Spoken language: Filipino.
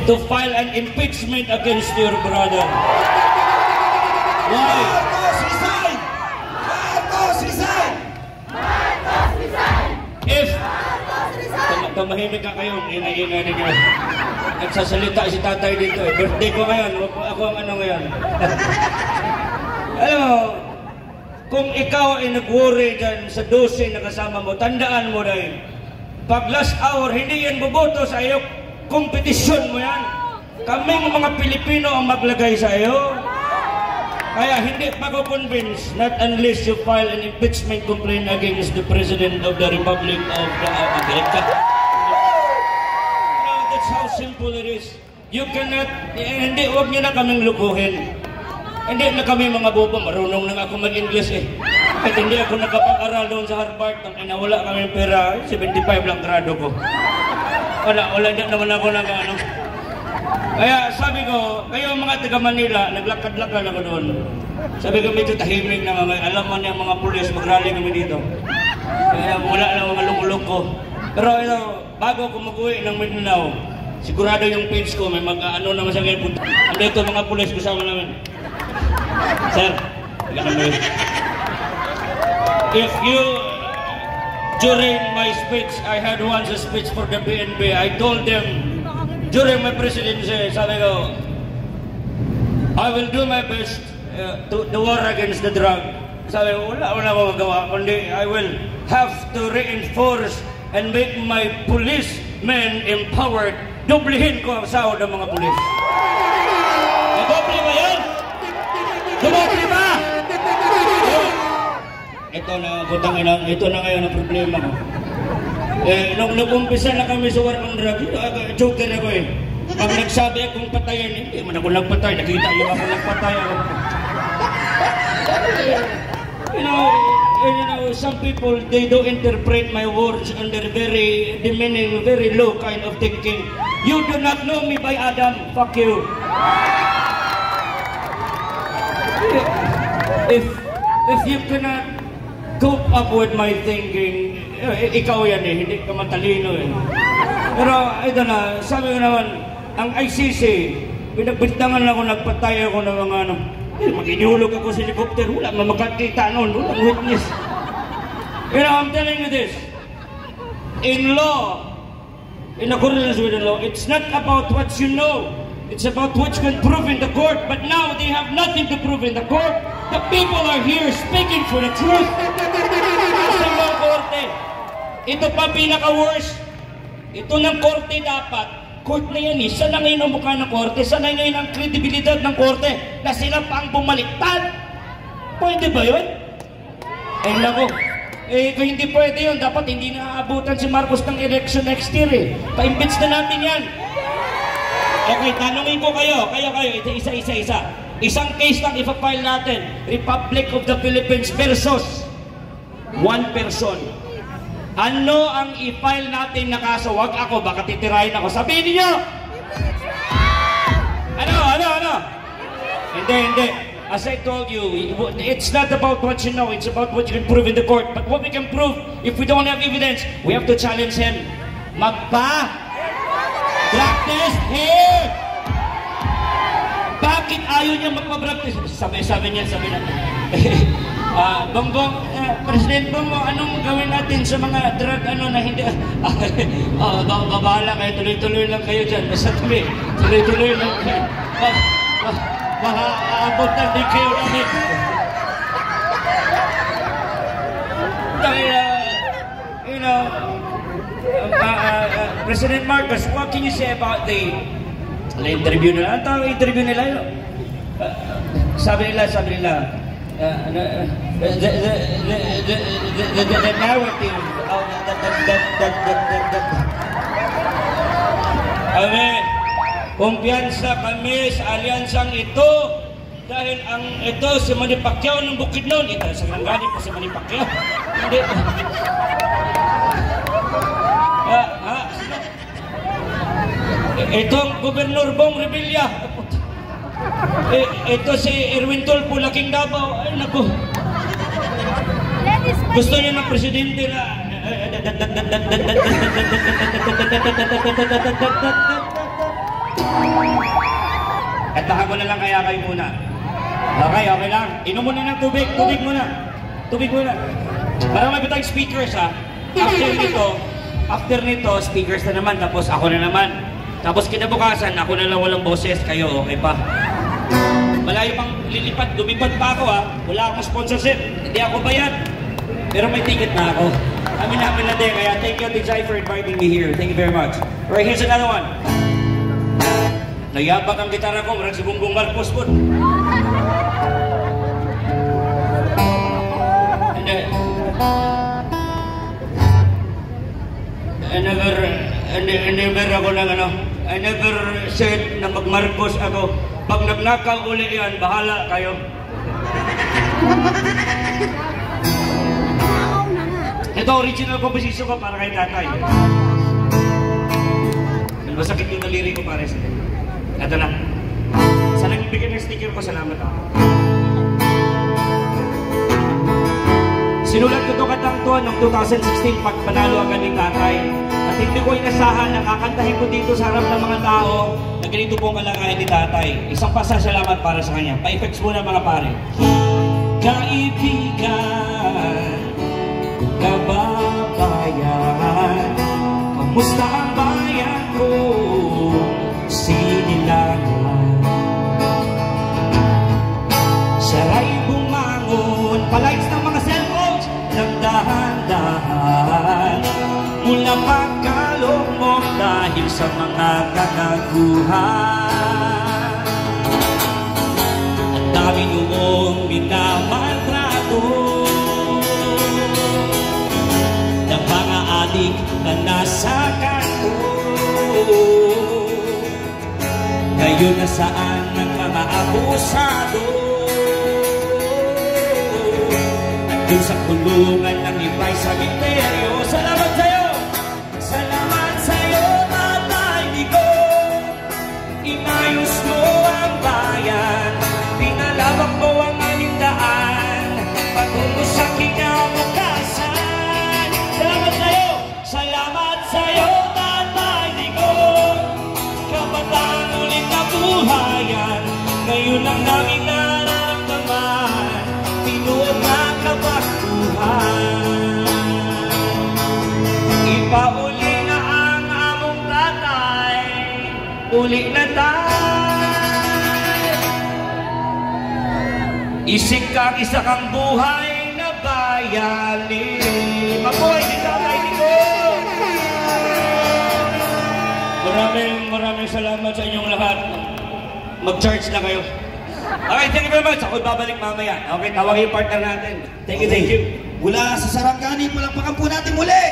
to file an impeachment against your brother. Why? Marcos resign! Marcos resign! Marcos resign! If Marcos resign! Tumahimik ka kayo, ingay-ingay ninyo. Nagsasalita si tatay dito. Birthday ko ngayon, ako ang ano ngayon. Alam mo, kung ikaw ay nag-worry dyan sa 12 na kasama mo, tandaan mo dahil, pag last hour, hindi yan buboto sa iyo, kompetisyon mo yan. Kaming mga Pilipino ang maglagay sa iyo. Kaya hindi pag-convince, not unless you file an impeachment complaint against the President of the Republic of America. You know, that's how simple it is. You cannot, hindi, huwag niyo na kaming lukuhin. Hindi na kami mga bobo, marunong na ako mag-English eh. At hindi ako nakapag-aral doon sa Harvard, wala kami pera, 75 lang grado ko. Wala, hindi naman ako nag-ano. Kaya sabi ko, kayo mga taga Manila, naglakad-lakad ako doon. Sabi ko, medyo tahimik na mga, alam mo niya mga pulis, mag-rally kami dito. Kaya wala lang mga lumulong ko. Pero ito, bago ako mag-uwi ng Mindanao, sigurado yung page ko, may mag-ano naman sa ngayon. Andito mga pulis kasama namin. Sir, if you, during my speech, I had once a speech for the PNP, I told them, during my presidency, sabi ko, I will do my best to the war against the drug. Sabi ko, wala akong magawa, kundi I will have to reinforce and make my policemen empowered. Dublihin ko ang sahod ng mga pulis. Doble ba yan? Dumoble ba? Ito na, butang inang, ito na ngayon ang problema ko. Nung nag-umpisa na kami sa war on drug, joker ako eh. Pag nagsabi akong patayan, hindi man ako nagpatay, nakita yung ako nagpatay. You know, some people, they do interpret my words under very demeaning, very low kind of thinking. You do not know me by Adam, fuck you. If you cannot cope up with my thinking, ikaw yan eh, hindi ka matalino eh. Pero ito na, sabi ko naman, ang ICC, pinagbintangan ako, nagpatay ako ng mga ano, mag-inihulog ako sa helicopter, wala makakita noon, walang witness. You know, I'm telling you this, in law, in accordance with the law, it's not about what you know, it's about what you can prove in the court. But now they have nothing to prove in the court. The people are here speaking for the truth. Sa mga korte, ito pa pinaka-worst. Ito ng korte dapat. Court na yan eh. Saan na ngayon ang mukha ng korte? Saan na ngayon ang kredibilidad ng korte? Na sila pa ang bumaliktad? Pwede ba yun? Eh nako. Kung hindi pwede yun, dapat hindi na aabutan si Marcos ng election next year eh. Pa-impeach na natin yan. Okay, tanungin ko kayo, isa. Isang case lang ipapile natin, Republic of the Philippines versus one person. Ano ang i-file natin na kaso? Wag ako, baka titirahin ako. Sabihin niyo! Ano? Hindi. As I told you, it's not about what you know, it's about what you can prove in the court. But what we can prove, if we don't have evidence, we have to challenge him. Drug test here! Bakit ayaw niya magpa-drug test? Sabi niya. Bongbong, President Bongbong, anong gawin natin sa mga drug na hindi? Babahala kayo, tuloy-tuloy lang kayo dyan. Basta tuloy-tuloy lang kayo. Aabot na din kayo namin. You know, President Marcos, what can you say about the interview nila? Ang tawag interview nila? Sabi nila, the narrative of kumpiyansa kami sa alyansang ito dahil ang ito si Manny Pacquiao ng Bukidnon. Ito sa langganin po si Manny Pacquiao. Hindi. Itong Gobernador Bong Revilla. Ito si Erwin Tulfo, Laking Davao. Ay naku. Gusto niya ng presidente na At baka ko na lang kaya kayo muna. Okay, okay lang. Inom muna ng tubig. Tubig muna. Tubig muna. Marami ba tayong speakers ha? After nito, speakers na naman. Tapos ako na naman. Tapos kinabukasan, ako na lang walang boses. Kayo, okay pa? Malayo pang lilipad. Lumipad pa ako ha. Wala akong sponsorship. Hindi ako bayad. Pero may ticket na ako. Amin na din. Kaya thank you, Tijay, for inviting me here. Thank you very much. Alright, here's another one. Nayabak ang gitara ko. Marang si Bongbong Marcos po. I never said na mag-Marcos ako. Pag nagnakaw uli yan, bahala kayo. Ito, original composition ko para kay tatay. Masakit yung daliri ko para sa tatay. Ito na. Sa nagbigay ng sticker ko, salamat ako. Sinulat ko ito katang to noong 2016 pag panalo agad ni tatay. At hindi ko inasahan na kakantahin ko dito sa harap ng mga tao na ganito pong kalagayan ni tatay. Isang pasasalamat para sa kanya. Pa-effects muna mga pare. Kaibigan, kababayan, kamusta ang bayan ko? Sinilangan. Siya'y bumangon, palights ng mga cellphones ng dahan-dahan. Mula pagkalumok dahil sa mga kagaguhan. Ang dami noong minamaltrato ng mga adik na nasa kanto. Ngayon nasaan ang mga abusado? Nandun sa kulungan ng iba'y sa misteryo. Salamat sa'yo! Salamat sa'yo, Tatay Digong. Inayos mo ang bayan, pinalawak mo ang alindaan patungo sa kinabukasan. Salamat sa'yo! Salamat sa'yo, Tatay Digong. Kabataan ulit na buhayan, ngayon ang namin nararamdaman, pinuot na kabakuhan. Ipauli na ang among tatay, uli na tayo. Isik kang isa kang buhay na bayani. Mabuhay si Tatay Digong! Maraming salamat sa inyong lahat. Mag-charge na kayo. Okay, thank you very much. Ako'y babalik mamaya. Okay, tawagin yung partner natin. Thank you, thank you. Mula sa Sarangani, palakpakan po natin muli!